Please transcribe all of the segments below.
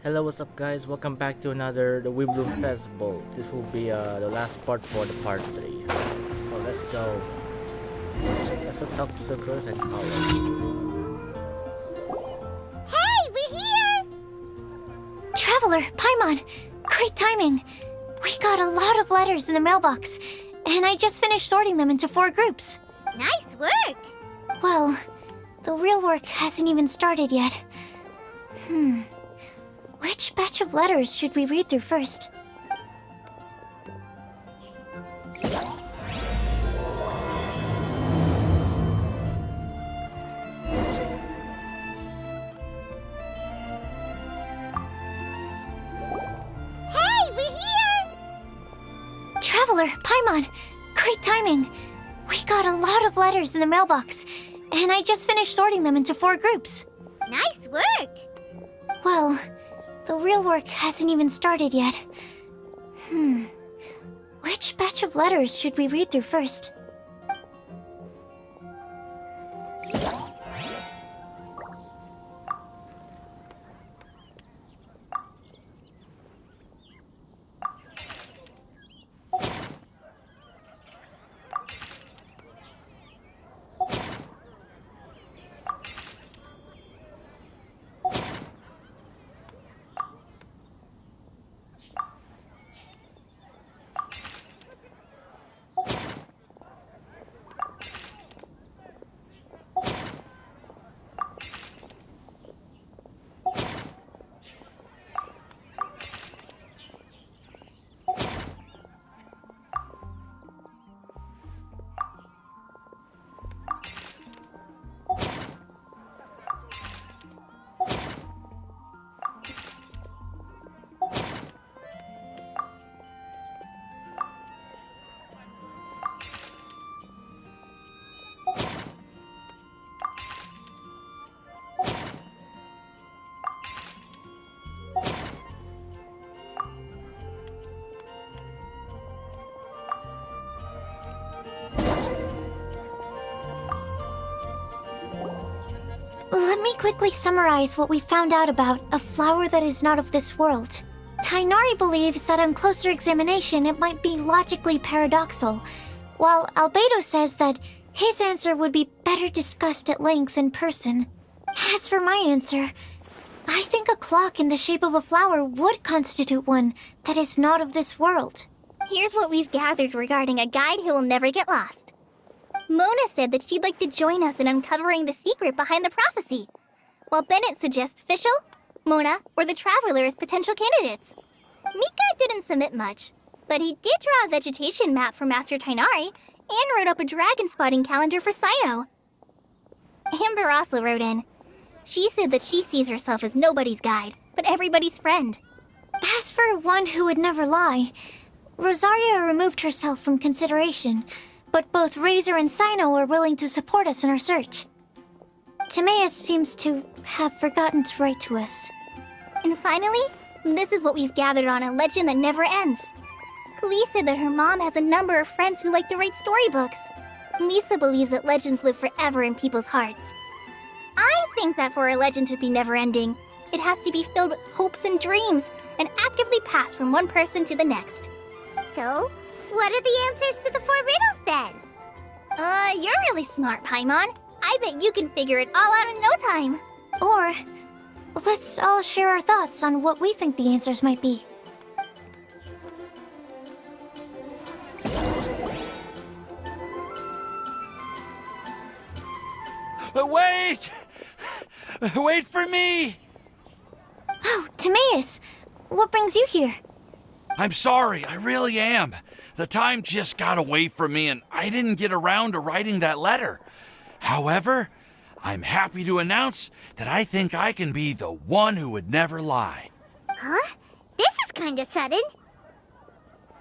Hello, what's up guys? Welcome back to another the Windblume Festival. This will be the last part for the part 3. So let's go. Let's go talk to Circus and Colin. Hey, we're here! Traveler, Paimon, great timing. We got a lot of letters in the mailbox, and I just finished sorting them into 4 groups. Nice work! Well, the real work hasn't even started yet. Which batch of letters should we read through first? Hey, we're here! Traveler, Paimon, great timing. We got a lot of letters in the mailbox, and I just finished sorting them into 4 groups. Nice work! Well, the real work hasn't even started yet. Which batch of letters should we read through first? Let me quickly summarize what we found out about a flower that is not of this world. Tainari believes that on closer examination it might be logically paradoxal, while Albedo says that his answer would be better discussed at length in person. As for my answer, I think a clock in the shape of a flower would constitute one that is not of this world. Here's what we've gathered regarding a guide who will never get lost. Mona said that she'd like to join us in uncovering the secret behind the prophecy, while Bennett suggests Fischl, Mona, or the Traveler as potential candidates. Mika didn't submit much, but he did draw a vegetation map for Master Tainari and wrote up a dragon spotting calendar for Sino. Amber also wrote in. She said that she sees herself as nobody's guide, but everybody's friend. As for one who would never lie, Rosaria removed herself from consideration, but both Razor and Sino are willing to support us in our search. Timaeus seems to have forgotten to write to us. And finally, this is what we've gathered on a legend that never ends. Klee said that her mom has a number of friends who like to write storybooks. Lisa believes that legends live forever in people's hearts. I think that for a legend to be never-ending, it has to be filled with hopes and dreams and actively passed from one person to the next. So, what are the answers to the 4 riddles then? You're really smart, Paimon. I bet you can figure it all out in no time. Or, let's all share our thoughts on what we think the answers might be. Wait! Wait for me! Oh, Timaeus! What brings you here? I'm sorry, I really am. The time just got away from me and I didn't get around to writing that letter. However, I'm happy to announce that I think I can be the one who would never lie. Huh? This is kinda sudden.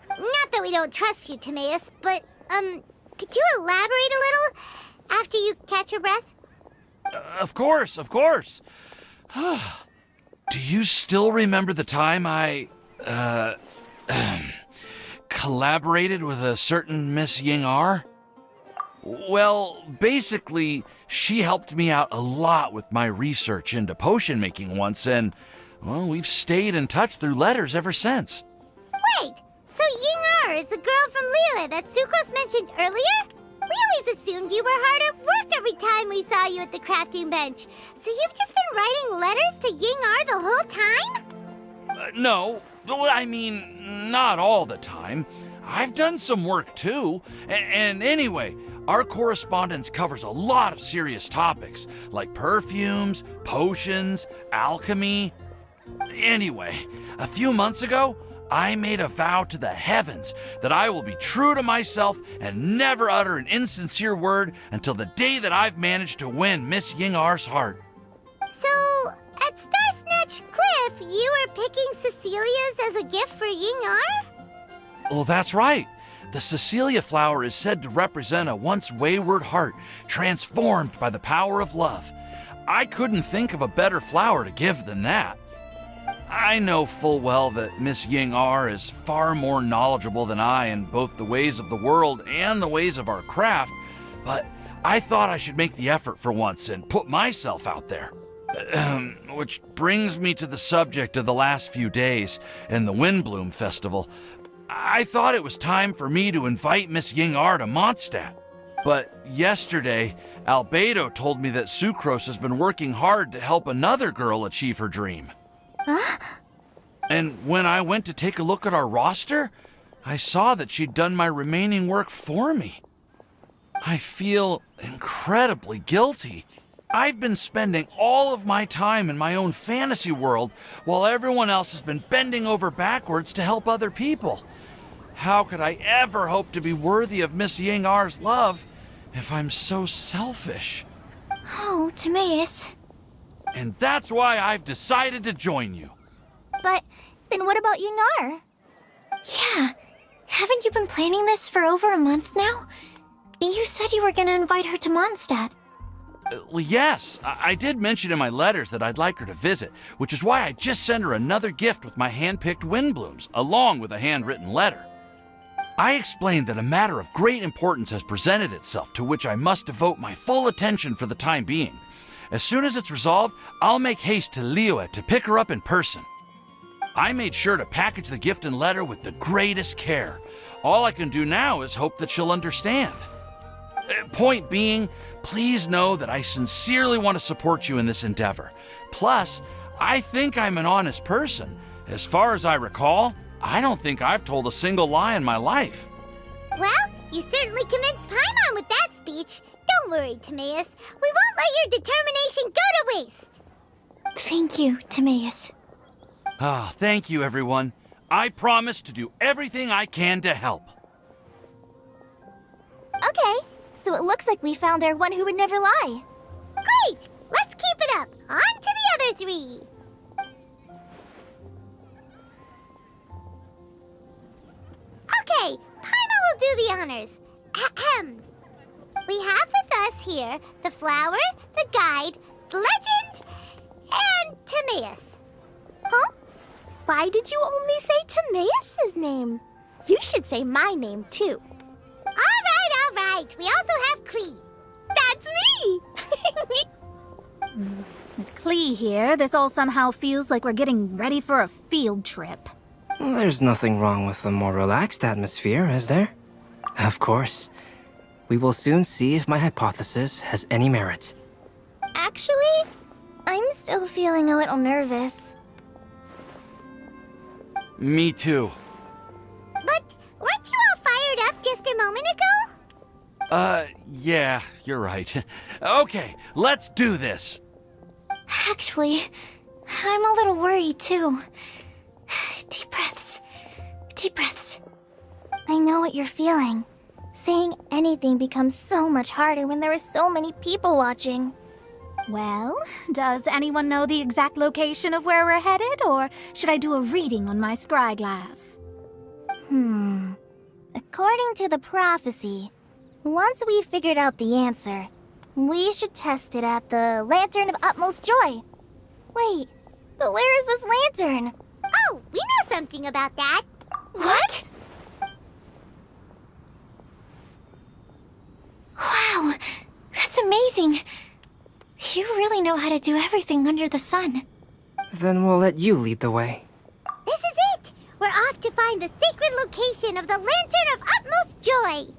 Not that we don't trust you, Timaeus, but, could you elaborate a little after you catch your breath? Of course, of course. Do you still remember the time I, collaborated with a certain Miss Ying-R? Well, basically, she helped me out a lot with my research into potion making once, and well, we've stayed in touch through letters ever since. Wait, so Ying is the girl from Liyue that Sucrose mentioned earlier? We always assumed you were hard at work every time we saw you at the crafting bench. So you've just been writing letters to Ying the whole time? No, well, I mean, not all the time. I've done some work too. And anyway, our correspondence covers a lot of serious topics, like perfumes, potions, alchemy. Anyway, a few months ago, I made a vow to the heavens that I will be true to myself and never utter an insincere word until the day that I've managed to win Miss Ying-R's heart. So, at Star Snatch Cliff, you were picking Cecilia's as a gift for Ying-R? Well, that's right. The Cecilia flower is said to represent a once wayward heart transformed by the power of love. I couldn't think of a better flower to give than that. I know full well that Miss Ying-R is far more knowledgeable than I in both the ways of the world and the ways of our craft, but I thought I should make the effort for once and put myself out there. Which brings me to the subject of the last few days and the Windblume Festival. I thought it was time for me to invite Miss Ying-R to Mondstadt. But yesterday, Albedo told me that Sucrose has been working hard to help another girl achieve her dream. Huh? And when I went to take a look at our roster, I saw that she'd done my remaining work for me. I feel incredibly guilty. I've been spending all of my time in my own fantasy world while everyone else has been bending over backwards to help other people. How could I ever hope to be worthy of Miss Ying-R's love if I'm so selfish? Oh, Timaeus. And that's why I've decided to join you. But then what about Ying-R? Yeah. Haven't you been planning this for over a month now? You said you were gonna invite her to Mondstadt. Well, yes, I did mention in my letters that I'd like her to visit, which is why I just sent her another gift with my hand-picked Windblooms, along with a handwritten letter. I explained that a matter of great importance has presented itself to which I must devote my full attention for the time being. As soon as it's resolved, I'll make haste to Liyue to pick her up in person. I made sure to package the gift and letter with the greatest care. All I can do now is hope that she'll understand. Point being, please know that I sincerely want to support you in this endeavor. Plus, I think I'm an honest person. As far as I recall, I don't think I've told a single lie in my life. Well, you certainly convinced Paimon with that speech. Don't worry, Timaeus. We won't let your determination go to waste. Thank you, Timaeus. Ah, thank you, everyone. I promise to do everything I can to help. Okay, so it looks like we found our one who would never lie. Great! Let's keep it up. On to the other three. Okay, Paimon will do the honors. Ahem. We have with us here the flower, the guide, the legend, and Timaeus. Huh? Why did you only say Timaeus' name? You should say my name, too. All right. We also have Klee. That's me! With Klee here, this all somehow feels like we're getting ready for a field trip. There's nothing wrong with a more relaxed atmosphere, is there? Of course. We will soon see if my hypothesis has any merit. Actually, I'm still feeling a little nervous. Me too. But weren't you all fired up just a moment ago? Yeah, you're right. Okay, let's do this. Actually, I'm a little worried too. Deep breaths. Deep breaths. I know what you're feeling. Saying anything becomes so much harder when there are so many people watching. Well, does anyone know the exact location of where we're headed, or should I do a reading on my scry glass? According to the prophecy, once we've figured out the answer, we should test it at the Lantern of Utmost Joy. Wait, but where is this lantern? Oh, we know something about that. What? Wow, that's amazing. You really know how to do everything under the sun. Then we'll let you lead the way. This is it! We're off to find the sacred location of the Lantern of Utmost Joy!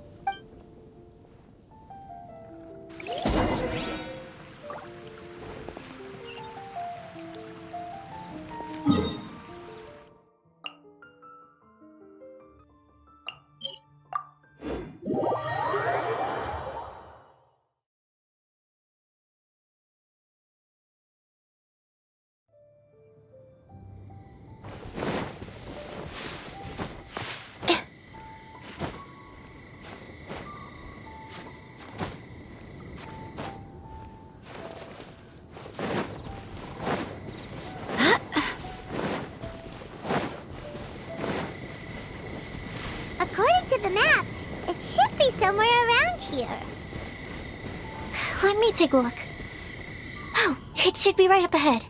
According to the map, it should be somewhere around here. Let me take a look. Oh, it should be right up ahead.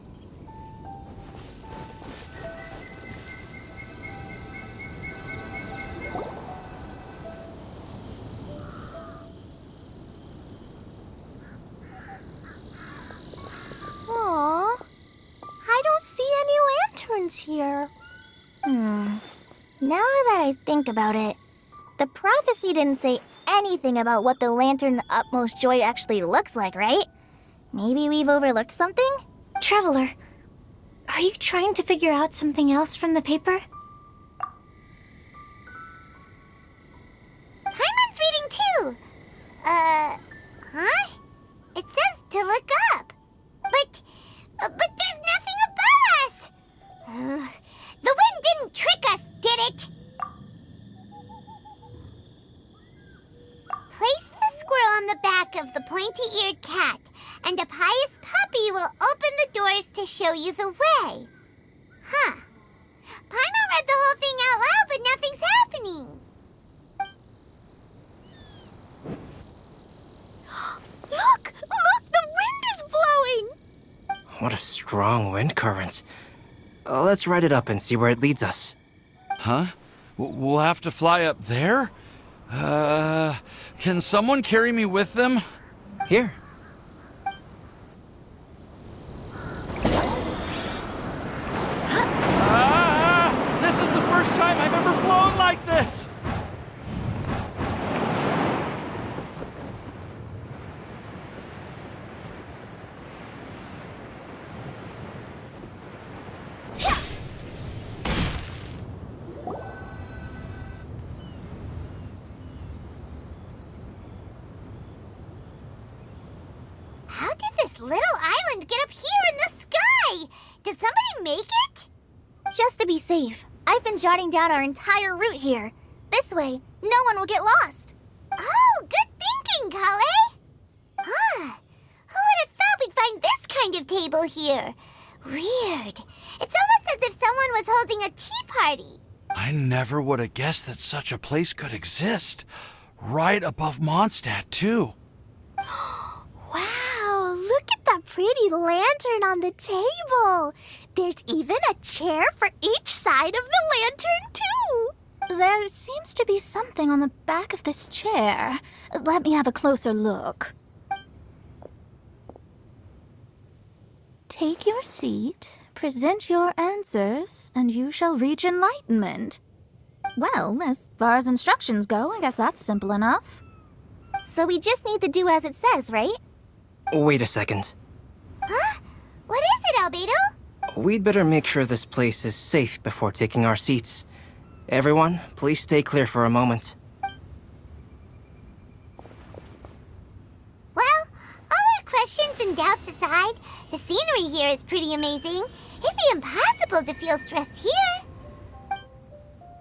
Aww. I don't see any lanterns here. Now that I think about it, the prophecy didn't say anything about what the Lantern of Utmost Joy actually looks like, right? Maybe we've overlooked something? Traveler, are you trying to figure out something else from the paper? Paimon's reading too! Huh? It says to look up. But there's nothing above us! The wind didn't trick us, did it? Place the squirrel on the back of the pointy-eared cat, and a pious puppy will open the doors to show you the way. Huh. Paimon read the whole thing out loud, but nothing's happening. Look! Look! The wind is blowing! What a strong wind current. Let's ride it up and see where it leads us. Huh? We'll have to fly up there? Can someone carry me with them? Here. This is the first time I've ever flown like this! How did this little island get up here in the sky? Did somebody make it? Just to be safe, I've been jotting down our entire route here. This way, no one will get lost. Oh, good thinking, Kale. Huh. Who would have thought we'd find this kind of table here? Weird. It's almost as if someone was holding a tea party. I never would have guessed that such a place could exist. Right above Mondstadt, too. Wow, look at that pretty lantern on the table. There's even a chair for each side of the lantern, too. There seems to be something on the back of this chair. Let me have a closer look. Take your seat, present your answers, and you shall reach enlightenment. Well, as far as instructions go, I guess that's simple enough. So we just need to do as it says, right? Wait a second. Huh? What is it, Albedo? We'd better make sure this place is safe before taking our seats. Everyone, please stay clear for a moment. Well, all our questions and doubts aside, the scenery here is pretty amazing. It'd be impossible to feel stressed here.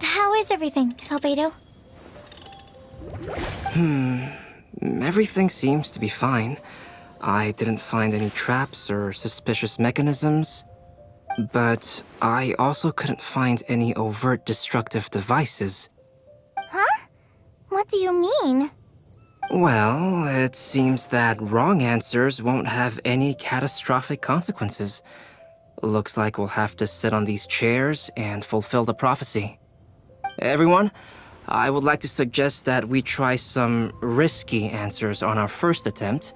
How is everything, Albedo? Everything seems to be fine. I didn't find any traps or suspicious mechanisms. But I also couldn't find any overt destructive devices. Huh? What do you mean? Well, it seems that wrong answers won't have any catastrophic consequences. Looks like we'll have to sit on these chairs and fulfill the prophecy. Everyone, I would like to suggest that we try some risky answers on our first attempt.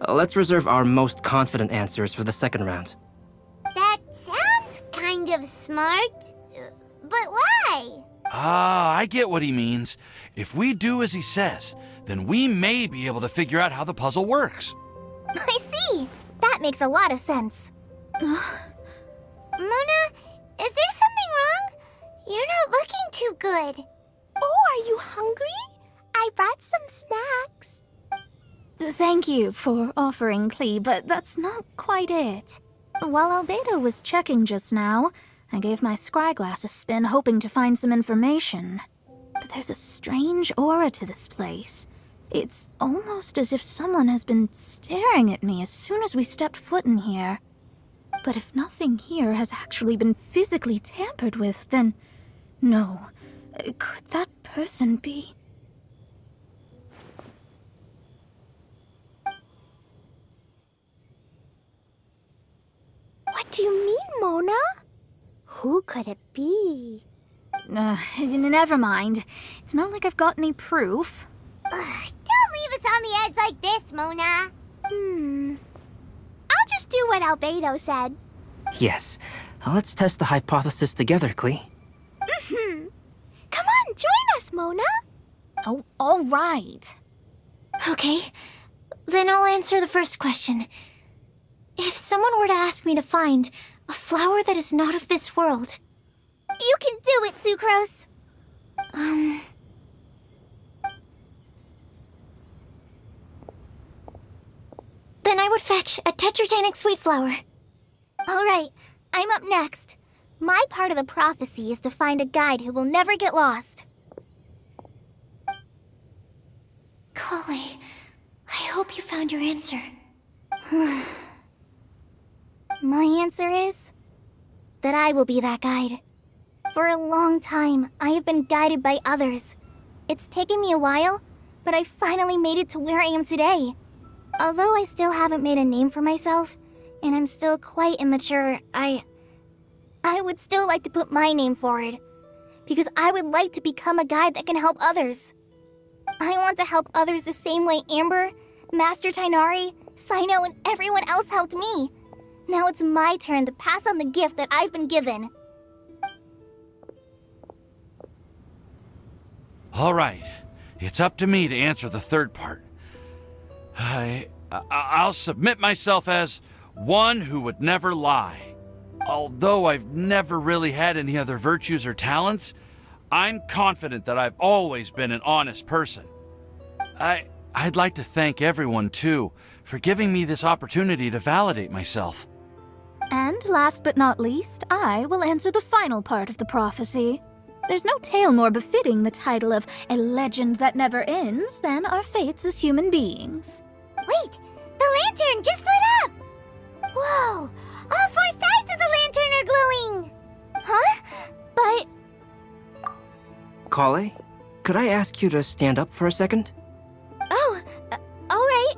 Let's reserve our most confident answers for the second round. That sounds smart. But why? Ah, I get what he means. If we do as he says, then we may be able to figure out how the puzzle works. I see. That makes a lot of sense. Mona, is there something wrong? You're not looking too good. Oh, are you hungry? I brought some snacks. Thank you for offering, Klee, but that's not quite it. While Albedo was checking just now, I gave my scryglass a spin hoping to find some information. But there's a strange aura to this place. It's almost as if someone has been staring at me as soon as we stepped foot in here. But if nothing here has actually been physically tampered with, then no. Could that person be... What do you mean, Mona? Who could it be? Never mind. It's not like I've got any proof. Don't leave us on the edge like this, Mona. I'll just do what Albedo said. Yes. Let's test the hypothesis together, Klee. Come on, join us, Mona. Oh, all right. Okay, then I'll answer the first question. If someone were to ask me to find a flower that is not of this world... You can do it, Sucrose. Then I would fetch a tetragenic sweet flower. All right, I'm up next. My part of the prophecy is to find a guide who will never get lost. Kali, I hope you found your answer. My answer is that I will be that guide. For a long time, I have been guided by others. It's taken me a while, but I finally made it to where I am today. Although I still haven't made a name for myself, and I'm still quite immature, I would still like to put my name forward. Because I would like to become a guide that can help others. I want to help others the same way Amber, Master Tighnari, Cyno, and everyone else helped me. Now it's my turn to pass on the gift that I've been given. All right, it's up to me to answer the third part. I'll submit myself as one who would never lie. Although I've never really had any other virtues or talents, I'm confident that I've always been an honest person. I'd like to thank everyone, too, for giving me this opportunity to validate myself. And last but not least, I will answer the final part of the prophecy. There's no tale more befitting the title of a legend that never ends than our fates as human beings. Wait, the lantern just lit up! Whoa, all four sides of the lantern are glowing! Huh? But... Kale, could I ask you to stand up for a second? Oh, all right.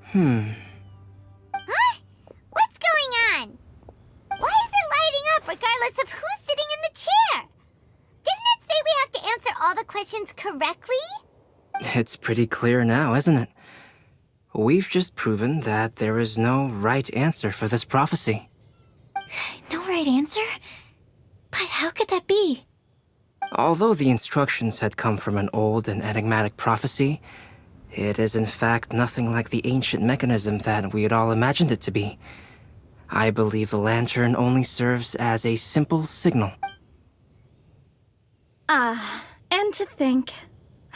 Huh? What's going on? Why is it lighting up regardless of who's sitting in the chair? Didn't it say we have to answer all the questions correctly? It's pretty clear now, isn't it? We've just proven that there is no right answer for this prophecy. No right answer? But how could that be? Although the instructions had come from an old and enigmatic prophecy, it is in fact nothing like the ancient mechanism that we had all imagined it to be. I believe the lantern only serves as a simple signal. And to think,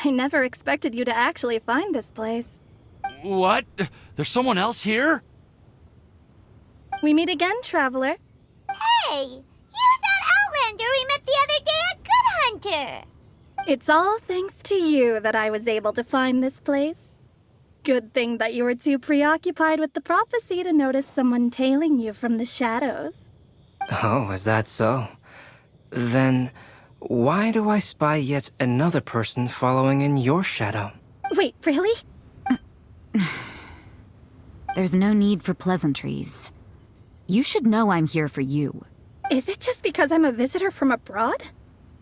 I never expected you to actually find this place. What? There's someone else here? We meet again, traveler. Hey, you're that Outlander we met the other day at Good Hunter! It's all thanks to you that I was able to find this place. Good thing that you were too preoccupied with the prophecy to notice someone tailing you from the shadows. Oh, is that so? Then, why do I spy yet another person following in your shadow? Wait, really? There's no need for pleasantries. You should know I'm here for you. Is it just because I'm a visitor from abroad?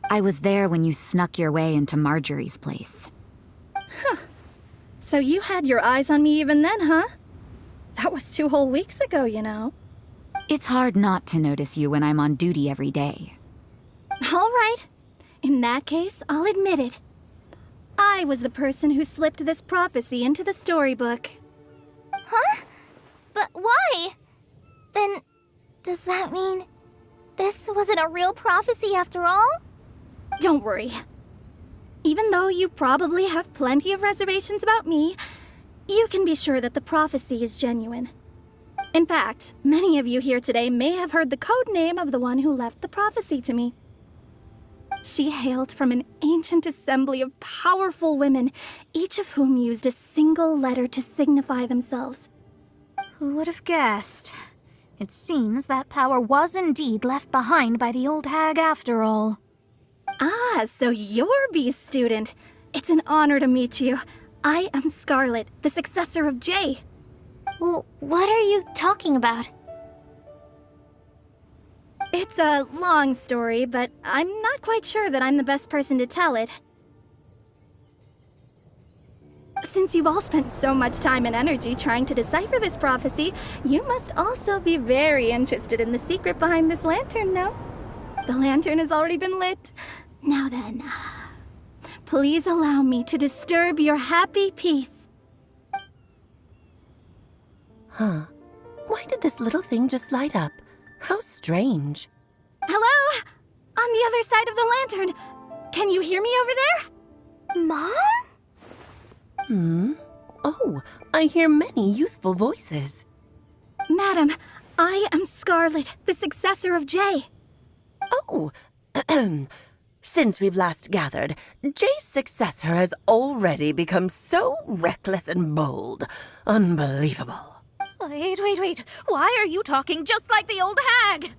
I was there when you snuck your way into Marjorie's place. So you had your eyes on me even then, huh? That was 2 whole weeks ago, you know. It's hard not to notice you when I'm on duty every day. All right. In that case, I'll admit it. I was the person who slipped this prophecy into the storybook. Huh? But why? Then, does that mean this wasn't a real prophecy after all? Don't worry. Even though you probably have plenty of reservations about me, you can be sure that the prophecy is genuine. In fact, many of you here today may have heard the code name of the one who left the prophecy to me. She hailed from an ancient assembly of powerful women, each of whom used a single letter to signify themselves. Who would have guessed? It seems that power was indeed left behind by the old hag after all. Ah, so you're B's student. It's an honor to meet you. I am Scarlet, the successor of Jay. Well, what are you talking about? It's a long story, but I'm not quite sure that I'm the best person to tell it. Since you've all spent so much time and energy trying to decipher this prophecy, you must also be very interested in the secret behind this lantern, no? The lantern has already been lit. Now then, please allow me to disturb your happy peace. Huh. Why did this little thing just light up? How strange. Hello? On the other side of the lantern. Can you hear me over there? Mom? Oh, I hear many youthful voices. Madam, I am Scarlet, the successor of Jay. Oh, since we've last gathered, Jay's successor has already become so reckless and bold. Unbelievable. Wait. Why are you talking just like the old hag?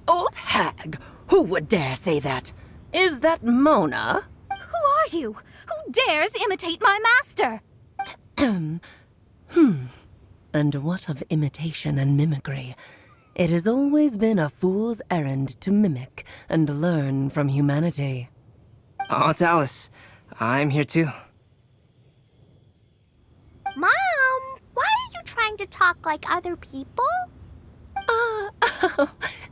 Old hag? Who would dare say that? Is that Mona? Who are you? Who dares imitate my master? And what of imitation and mimicry? It has always been a fool's errand to mimic and learn from humanity. Aunt Alice, I'm here too. Mom, why are you trying to talk like other people?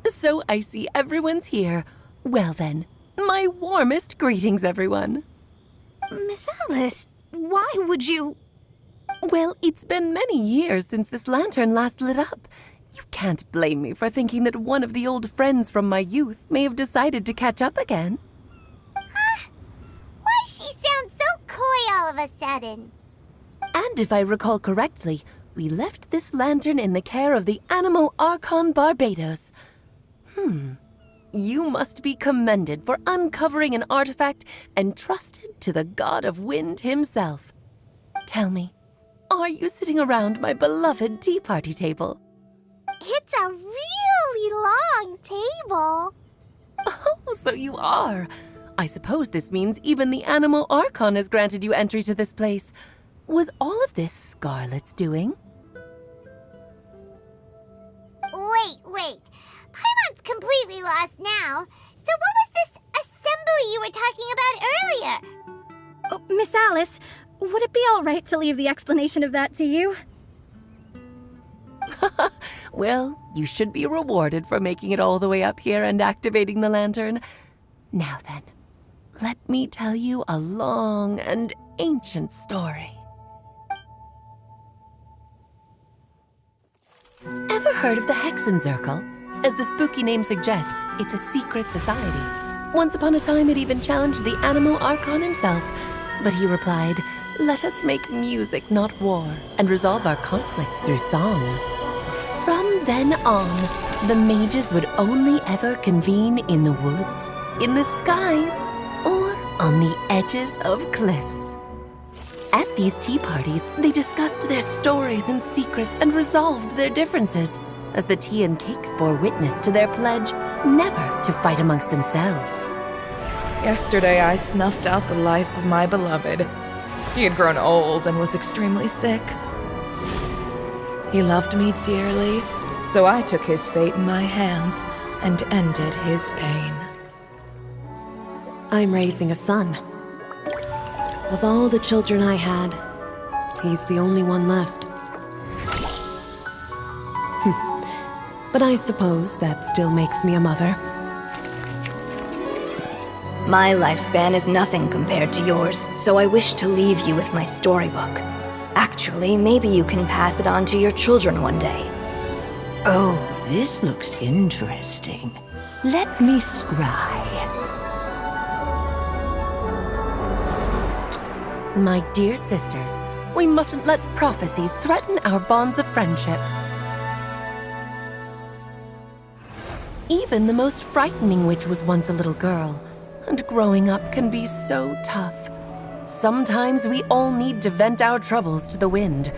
So I see everyone's here. Well then, my warmest greetings, everyone. Miss Alice, why would you... Well, it's been many years since this lantern last lit up. You can't blame me for thinking that one of the old friends from my youth may have decided to catch up again. Why she sounds so coy all of a sudden? And if I recall correctly, we left this lantern in the care of the Animo Archon Barbados. You must be commended for uncovering an artifact entrusted to the god of wind himself. Tell me, are you sitting around my beloved tea party table? It's a really long table. Oh, so you are. I suppose this means even the Animo Archon has granted you entry to this place. Was all of this Scarlet's doing? Wait. Paimon's completely lost now. So what was this assembly you were talking about earlier? Oh, Miss Alice, would it be all right to leave the explanation of that to you? Well, you should be rewarded for making it all the way up here and activating the lantern. Now then, let me tell you a long and ancient story. Ever heard of the Hexenzirkel? As the spooky name suggests, it's a secret society. Once upon a time, it even challenged the Animo Archon himself. But he replied, "Let us make music, not war, and resolve our conflicts through song." From then on, the mages would only ever convene in the woods, in the skies, or on the edges of cliffs. At these tea parties, they discussed their stories and secrets and resolved their differences, as the tea and cakes bore witness to their pledge never to fight amongst themselves. Yesterday I snuffed out the life of my beloved. He had grown old and was extremely sick. He loved me dearly, so I took his fate in my hands and ended his pain. I'm raising a son. Of all the children I had, he's the only one left. But I suppose that still makes me a mother. My lifespan is nothing compared to yours, so I wish to leave you with my storybook. Actually, maybe you can pass it on to your children one day. Oh, this looks interesting. Let me scry. My dear sisters, we mustn't let prophecies threaten our bonds of friendship. Even the most frightening witch was once a little girl, and growing up can be so tough. Sometimes we all need to vent our troubles to the wind.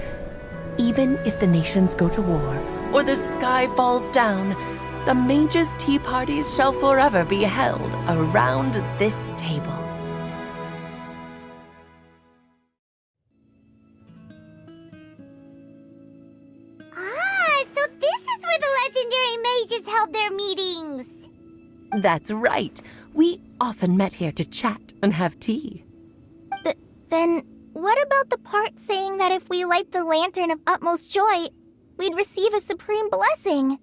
Even if the nations go to war, or the sky falls down, the mages' tea parties shall forever be held around this table. So this is where the legendary mages held their meetings. That's right. We often met here to chat and have tea. Then, what about the part saying that if we light the lantern of utmost joy, we'd receive a supreme blessing?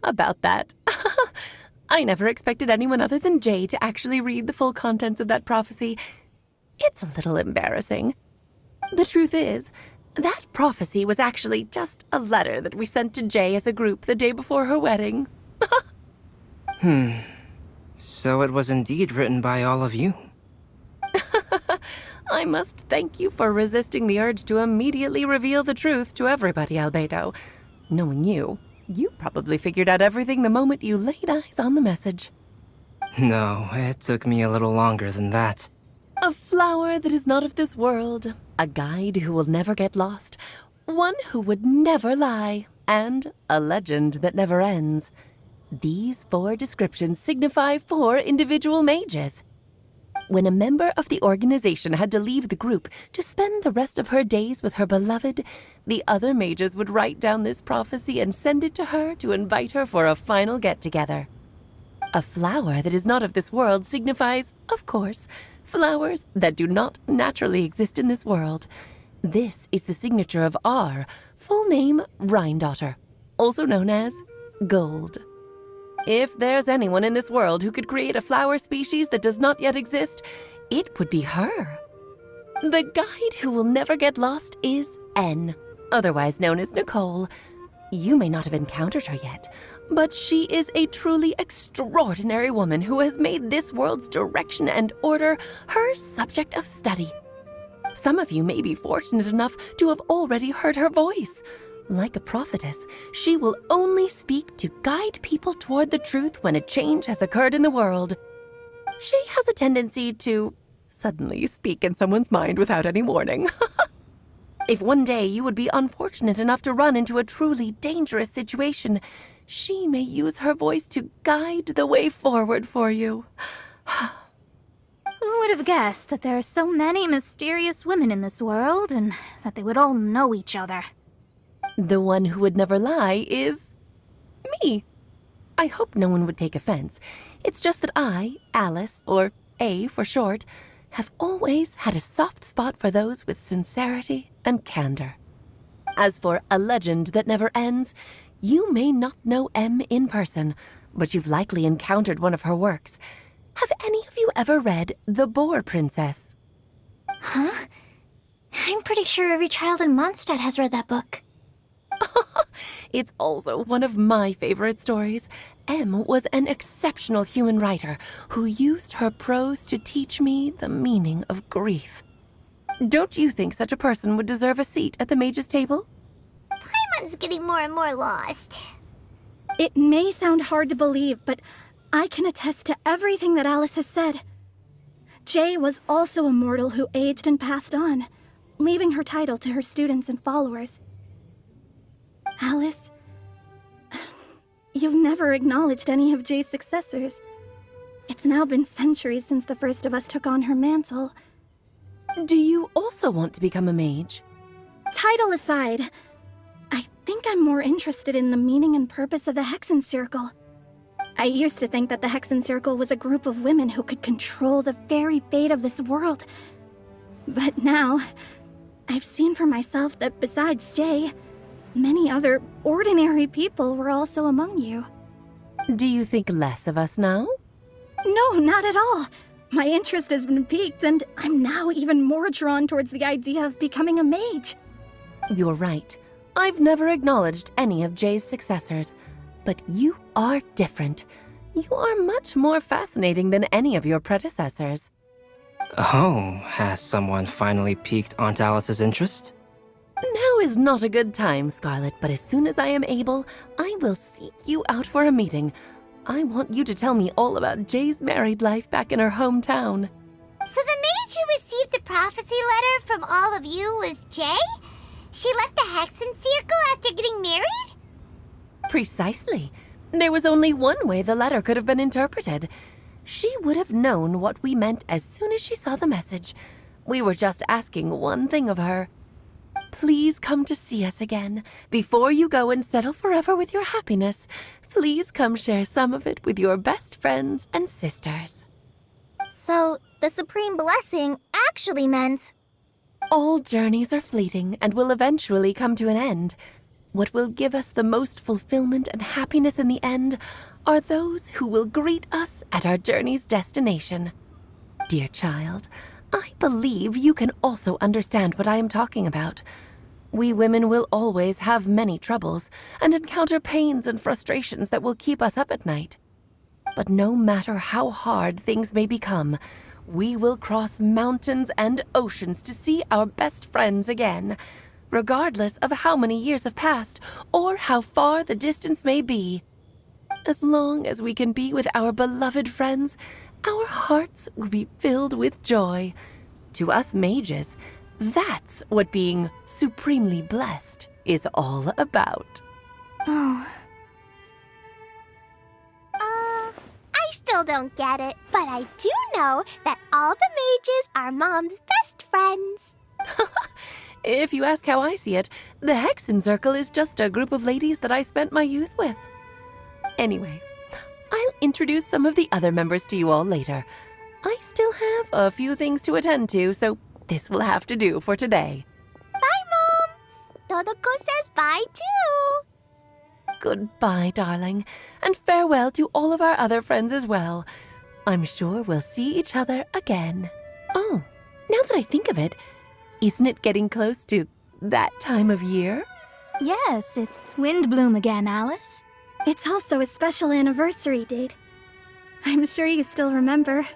About that. I never expected anyone other than Jay to actually read the full contents of that prophecy. It's a little embarrassing. The truth is, that prophecy was actually just a letter that we sent to Jay as a group the day before her wedding. So it was indeed written by all of you. I must thank you for resisting the urge to immediately reveal the truth to everybody, Albedo. Knowing you, you probably figured out everything the moment you laid eyes on the message. No, it took me a little longer than that. A flower that is not of this world, a guide who will never get lost, one who would never lie, and a legend that never ends. These 4 descriptions signify 4 individual mages. When a member of the organization had to leave the group to spend the rest of her days with her beloved, the other mages would write down this prophecy and send it to her to invite her for a final get-together. A flower that is not of this world signifies, of course, flowers that do not naturally exist in this world. This is the signature of our full name, Rhine-daughter, also known as Gold. If there's anyone in this world who could create a flower species that does not yet exist, it would be her. The guide who will never get lost is N, otherwise known as Nicole. You may not have encountered her yet, but she is a truly extraordinary woman who has made this world's direction and order her subject of study. Some of you may be fortunate enough to have already heard her voice. Like a prophetess, she will only speak to guide people toward the truth when a change has occurred in the world. She has a tendency to suddenly speak in someone's mind without any warning. If one day you would be unfortunate enough to run into a truly dangerous situation, she may use her voice to guide the way forward for you. Who would have guessed that there are so many mysterious women in this world, and that they would all know each other? The one who would never lie is me. I hope no one would take offense. It's just that I, Alice, or A for short, have always had a soft spot for those with sincerity and candor. As for a legend that never ends, you may not know M in person, but you've likely encountered one of her works. Have any of you ever read The Boar Princess? Huh? I'm pretty sure every child in Mondstadt has read that book. It's also one of my favorite stories. M was an exceptional human writer who used her prose to teach me the meaning of grief. Don't you think such a person would deserve a seat at the mage's table? Paimon's getting more and more lost. It may sound hard to believe, but I can attest to everything that Alice has said. Jay was also a mortal who aged and passed on, leaving her title to her students and followers. Alice, you've never acknowledged any of Jay's successors. It's now been centuries since the first of us took on her mantle. Do you also want to become a mage? Title aside, I think I'm more interested in the meaning and purpose of the Hexen Circle. I used to think that the Hexen Circle was a group of women who could control the very fate of this world. But now, I've seen for myself that besides Jay, many other ordinary people were also among you. Do you think less of us now? No, not at all. My interest has been piqued, and I'm now even more drawn towards the idea of becoming a mage. You're right. I've never acknowledged any of Jay's successors, but you are different. You are much more fascinating than any of your predecessors. Oh, has someone finally piqued Aunt Alice's interest? Now is not a good time, Scarlet, but as soon as I am able, I will seek you out for a meeting. I want you to tell me all about Jay's married life back in her hometown. So the mage who received the prophecy letter from all of you was Jay? She left the Hexen Circle after getting married? Precisely. There was only one way the letter could have been interpreted. She would have known what we meant as soon as she saw the message. We were just asking one thing of her. Please come to see us again. Before you go and settle forever with your happiness, please come share some of it with your best friends and sisters. So, the Supreme Blessing actually meant... All journeys are fleeting and will eventually come to an end. What will give us the most fulfillment and happiness in the end are those who will greet us at our journey's destination. Dear child, I believe you can also understand what I am talking about. We women will always have many troubles and encounter pains and frustrations that will keep us up at night. But no matter how hard things may become, we will cross mountains and oceans to see our best friends again, regardless of how many years have passed or how far the distance may be. As long as we can be with our beloved friends, our hearts will be filled with joy. To us mages, that's what being supremely blessed is all about. Oh. I still don't get it, but I do know that all the mages are Mom's best friends. If you ask how I see it, the Hexen Circle is just a group of ladies that I spent my youth with. Anyway, I'll introduce some of the other members to you all later. I still have a few things to attend to, so this will have to do for today. Bye, Mom. Todoko says bye, too. Goodbye, darling, and farewell to all of our other friends as well. I'm sure we'll see each other again. Oh, now that I think of it, isn't it getting close to that time of year? Yes, it's Windblume again, Alice. It's also a special anniversary date. I'm sure you still remember.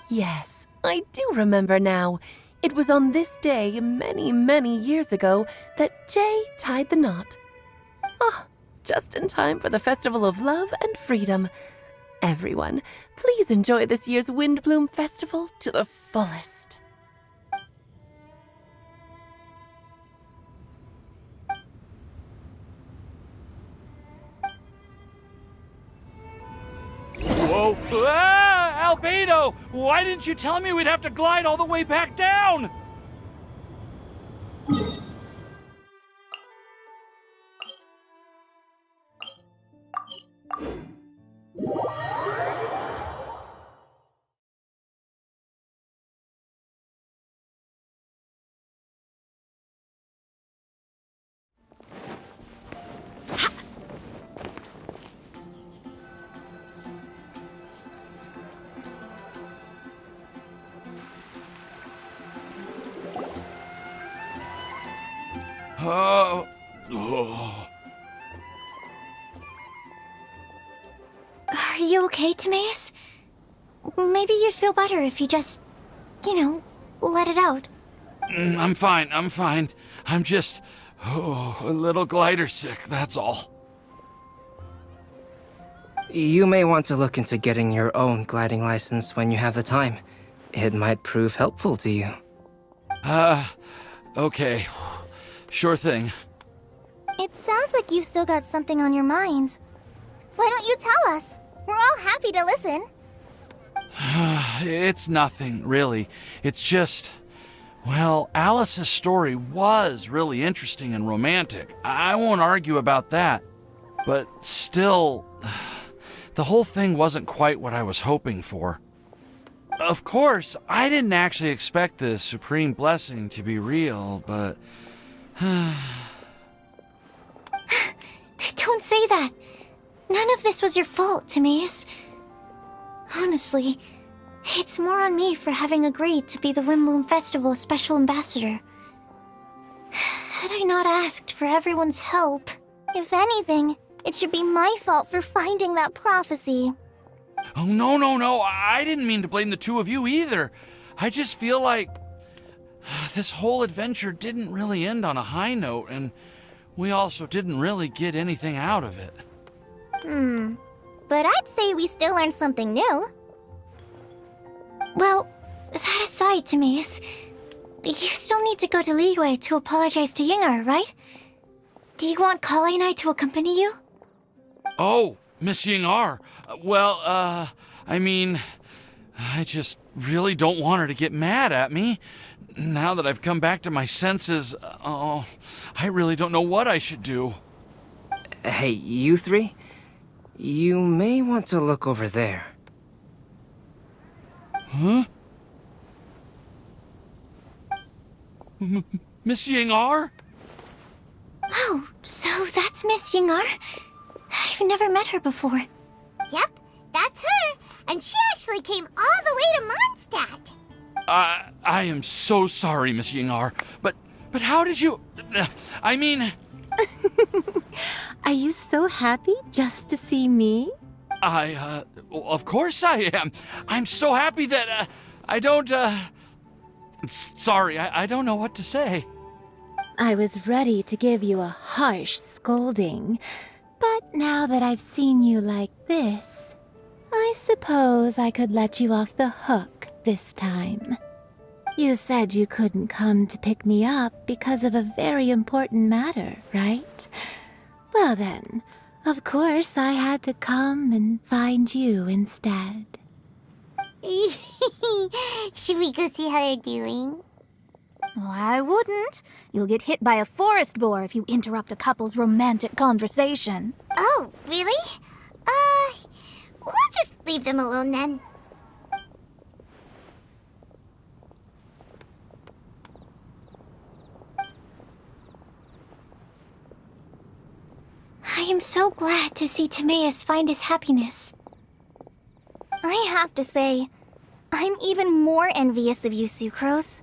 Yes, I do remember now. It was on this day many, many years ago that Jay tied the knot. Ah, just in time for the Festival of Love and Freedom. Everyone, please enjoy this year's Windblume Festival to the fullest. Whoa! Ah, Albedo! Why didn't you tell me we'd have to glide all the way back down? Oh. Are you okay, Timaeus? Maybe you'd feel better if you just, let it out. I'm fine. I'm just, a little glider sick, that's all. You may want to look into getting your own gliding license when you have the time. It might prove helpful to you. Okay. Sure thing. It sounds like you've still got something on your mind. Why don't you tell us? We're all happy to listen. It's nothing, really. It's just... Well, Alice's story was really interesting and romantic. I won't argue about that. But still, the whole thing wasn't quite what I was hoping for. Of course, I didn't actually expect the Supreme Blessing to be real, but... Don't say that. None of this was your fault, Timaeus. Honestly, it's more on me for having agreed to be the Windblume Festival Special Ambassador. Had I not asked for everyone's help... If anything, it should be my fault for finding that prophecy. Oh, no. I didn't mean to blame the two of you either. I just feel like this whole adventure didn't really end on a high note, and we also didn't really get anything out of it. But I'd say we still learned something new. Well, that aside, Timaeus, you still need to go to Liyue to apologize to Yingar, right? Do you want Kale and I to accompany you? Oh, Miss Yingar. Well, I mean, I just really don't want her to get mad at me. Now that I've come back to my senses, I really don't know what I should do. Hey, you three? You may want to look over there. Huh? Miss Yingar? Oh, so that's Miss Yingar? I've never met her before. Yep, that's her. And she actually came all the way to Mondstadt. I am so sorry, Miss Yingar, but how did you... I mean... Are you so happy just to see me? Of course I am. I'm so happy that, I don't, Sorry, I don't know what to say. I was ready to give you a harsh scolding, but now that I've seen you like this, I suppose I could let you off the hook this time. You said you couldn't come to pick me up because of a very important matter, right? Well then, of course I had to come and find you instead. Should we go see how they're doing? Oh, I wouldn't. You'll get hit by a forest boar if you interrupt a couple's romantic conversation. Oh, really? We'll just leave them alone then. I am so glad to see Timaeus find his happiness. I have to say, I'm even more envious of you, Sucrose.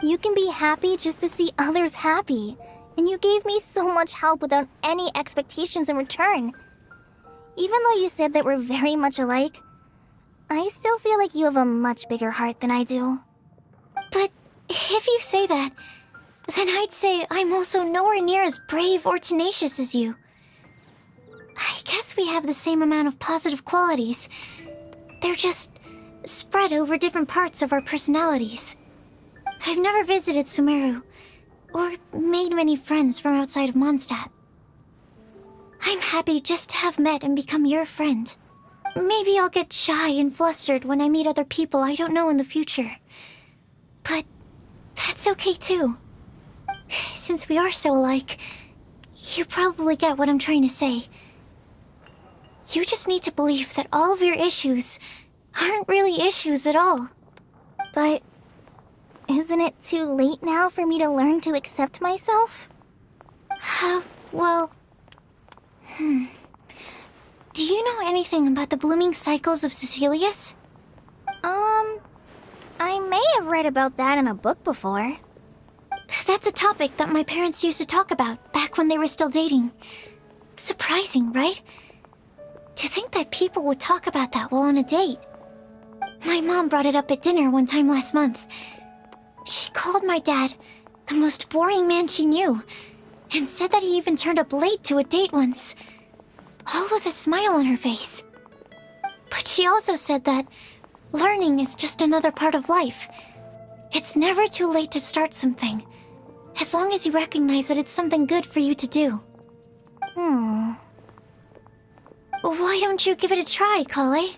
You can be happy just to see others happy, and you gave me so much help without any expectations in return. Even though you said that we're very much alike, I still feel like you have a much bigger heart than I do. But if you say that, then I'd say I'm also nowhere near as brave or tenacious as you. I guess we have the same amount of positive qualities. They're just spread over different parts of our personalities. I've never visited Sumeru, or made many friends from outside of Mondstadt. I'm happy just to have met and become your friend. Maybe I'll get shy and flustered when I meet other people I don't know in the future. But that's okay too. Since we are so alike, you probably get what I'm trying to say. You just need to believe that all of your issues aren't really issues at all. But isn't it too late now for me to learn to accept myself? Well... Do you know anything about the blooming cycles of Cecilius? I may have read about that in a book before. That's a topic that my parents used to talk about back when they were still dating. Surprising, right? To think that people would talk about that while on a date. My mom brought it up at dinner one time last month. She called my dad the most boring man she knew, and said that he even turned up late to a date once, all with a smile on her face. But she also said that learning is just another part of life. It's never too late to start something, as long as you recognize that it's something good for you to do. Why don't you give it a try, Kale?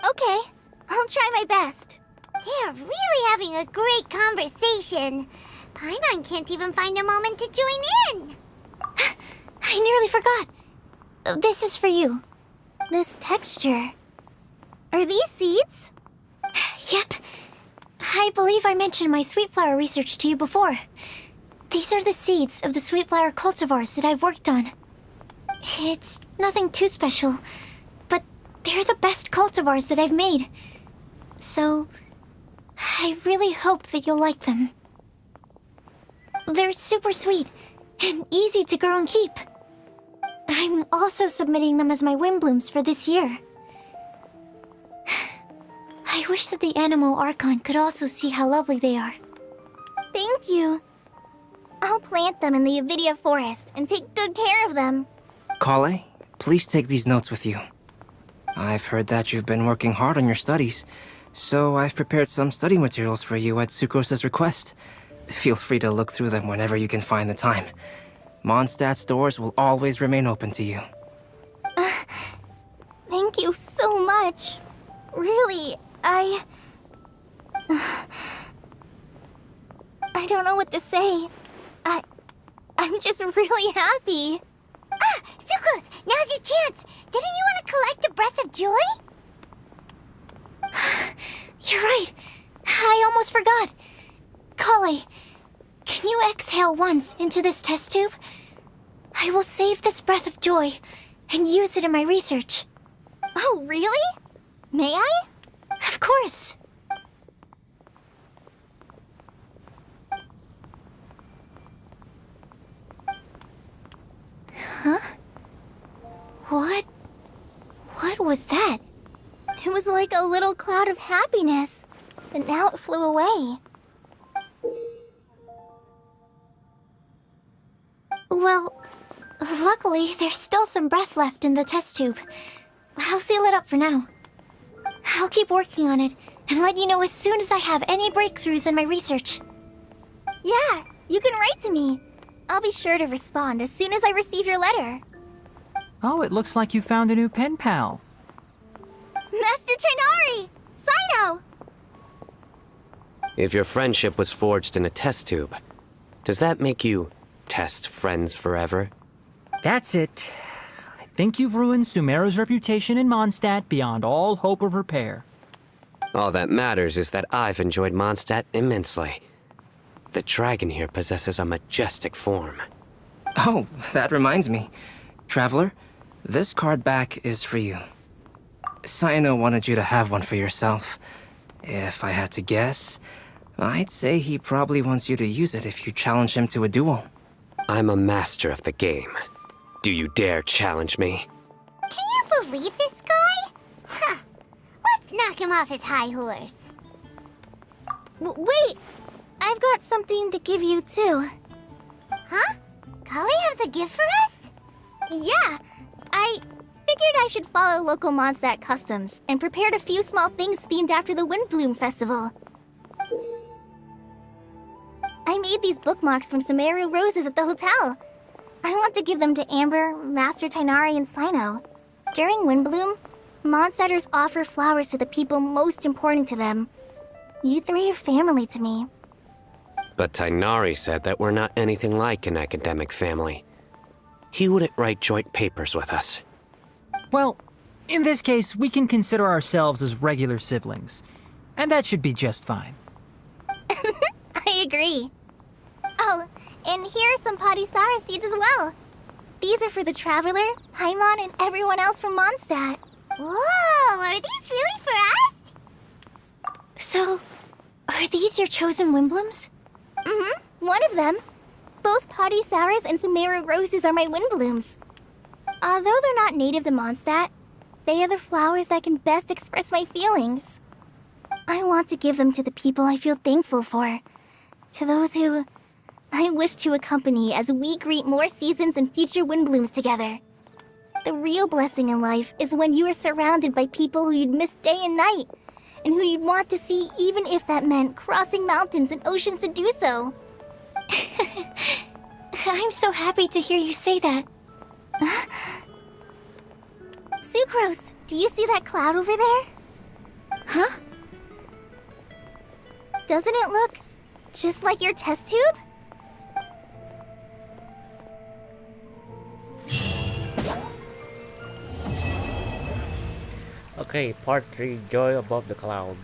Okay, I'll try my best. They are really having a great conversation. Paimon can't even find a moment to join in. I nearly forgot. This is for you. This texture. Are these seeds? Yep. I believe I mentioned my sweet flower research to you before. These are the seeds of the sweet flower cultivars that I've worked on. It's nothing too special, but they're the best cultivars that I've made. So, I really hope that you'll like them. They're super sweet and easy to grow and keep. I'm also submitting them as my Windblooms for this year. I wish that the Anemo Archon could also see how lovely they are. Thank you. I'll plant them in the Avidia forest and take good care of them. Kale, please take these notes with you. I've heard that you've been working hard on your studies, so I've prepared some study materials for you at Sucrose's request. Feel free to look through them whenever you can find the time. Mondstadt's doors will always remain open to you. Thank you so much. Really, I don't know what to say. I'm just really happy. Ah! Sucrose! Now's your chance! Didn't you want to collect a breath of joy? You're right. I almost forgot. Kale, can you exhale once into this test tube? I will save this breath of joy and use it in my research. Oh, really? May I? Of course. Huh? What was that? It was like a little cloud of happiness, but now it flew away. Well, luckily, there's still some breath left in the test tube. I'll seal it up for now. I'll keep working on it and let you know as soon as I have any breakthroughs in my research. Yeah, you can write to me. I'll be sure to respond as soon as I receive your letter. Oh, it looks like you found a new pen pal. Master Tighnari! Cyno! If your friendship was forged in a test tube, does that make you test friends forever? That's it. I think you've ruined Sumeru's reputation in Mondstadt beyond all hope of repair. All that matters is that I've enjoyed Mondstadt immensely. The dragon here possesses a majestic form. Oh, that reminds me. Traveler, this card back is for you. Cyno wanted you to have one for yourself. If I had to guess, I'd say he probably wants you to use it if you challenge him to a duel. I'm a master of the game. Do you dare challenge me? Can you believe this guy? Huh. Let's knock him off his high horse. Wait! I've got something to give you, too. Huh? Kale has a gift for us? Yeah! I figured I should follow local Mondstadt customs and prepared a few small things themed after the Windblume festival. I made these bookmarks from Sumeru roses at the hotel. I want to give them to Amber, Master Tighnari, and Cyno. During Windblume, Mondstadters offer flowers to the people most important to them. You three are family to me. But Tighnari said that we're not anything like an academic family. He wouldn't write joint papers with us. Well, in this case, we can consider ourselves as regular siblings. And that should be just fine. I agree. Oh, and here are some Pt.3 seeds as well. These are for the Traveler, Paimon, and everyone else from Mondstadt. Whoa, are these really for us? So, are these your chosen Windblooms? Mm-hmm, one of them. Both Pt.3 and Sumeru roses are my Windblooms. Although they're not native to Mondstadt, they are the flowers that can best express my feelings. I want to give them to the people I feel thankful for. To those who I wish to accompany as we greet more seasons and future Windblooms together. The real blessing in life is when you are surrounded by people who you'd miss day and night, and who you'd want to see even if that meant crossing mountains and oceans to do so. I'm so happy to hear you say that. Sucrose, do you see that cloud over there? Huh? Doesn't it look just like your test tube? Okay, part 3, Joy Above the Cloud.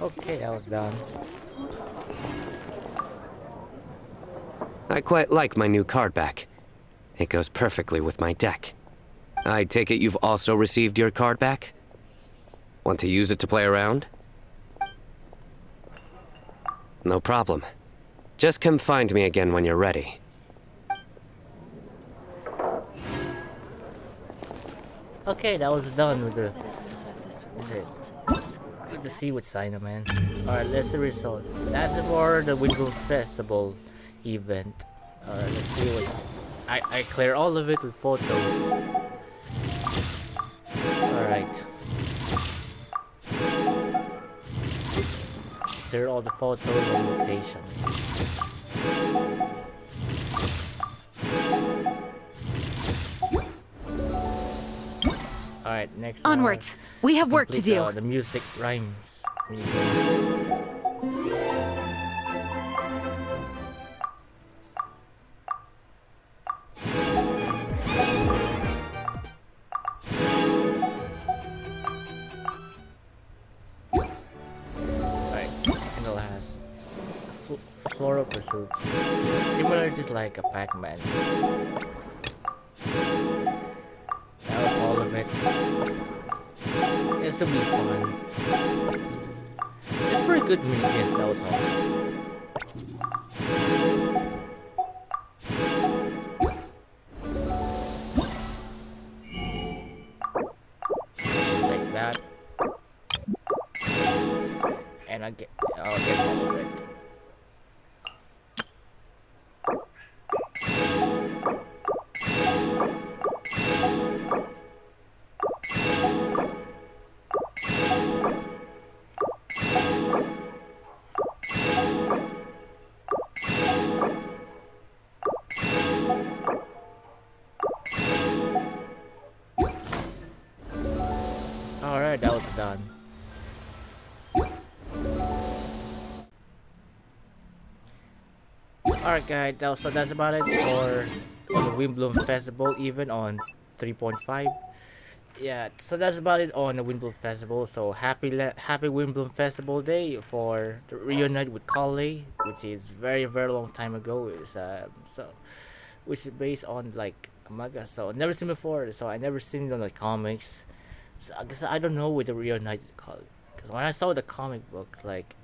Okay, that was done. I quite like my new card back. It goes perfectly with my deck. I take it you've also received your card back? Want to use it to play around? No problem. Just come find me again when you're ready. Okay, that was done with the... Is it? Good to see with Sino, man. Alright, let's see the result. That's for the Windblume Festival event. Let's see what... I clear all of it with photos. Alright. Clear all the photos and locations. Alright, next Onwards. We have work to do. The music rhymes. Alright, and the last. Floral Pursuit. Similar, just like a Pac-Man. That was all of it. This will be fun. It's pretty good minigames, that was all. Like that. And I'll get all of it. Alright, that was done. Alright guys, so that's about it for the Windblume Festival, even on 3.5. Yeah, so that's about it on the Windblume Festival. So happy Windblume Festival Day for the reunite with Kale, which is very long time ago. It's which is based on like a manga. So I've never seen before. So I never seen it on the comics. So I guess I don't know with the reunite with Kale, because when I saw the comic book, like,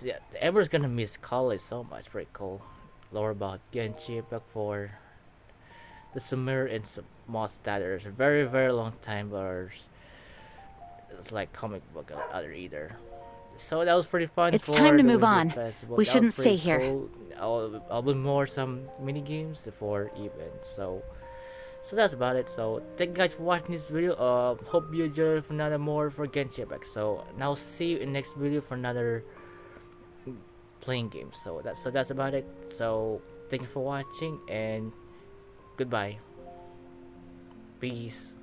yeah, everyone's gonna miss Kale so much. Pretty cool. Lore about Genshin back for the Sumer and Moss that are very long time, or it's like comic book other either. So that was pretty fun. It's time to move on. Festival. We That shouldn't was pretty stay here. cool. I'll be more some mini games for events. So that's about it. So thank you guys for watching this video. Hope you enjoy for another more for Genshin Impact. So now see you in next video for another playing game. So that's about it. So thank you for watching and goodbye. Peace.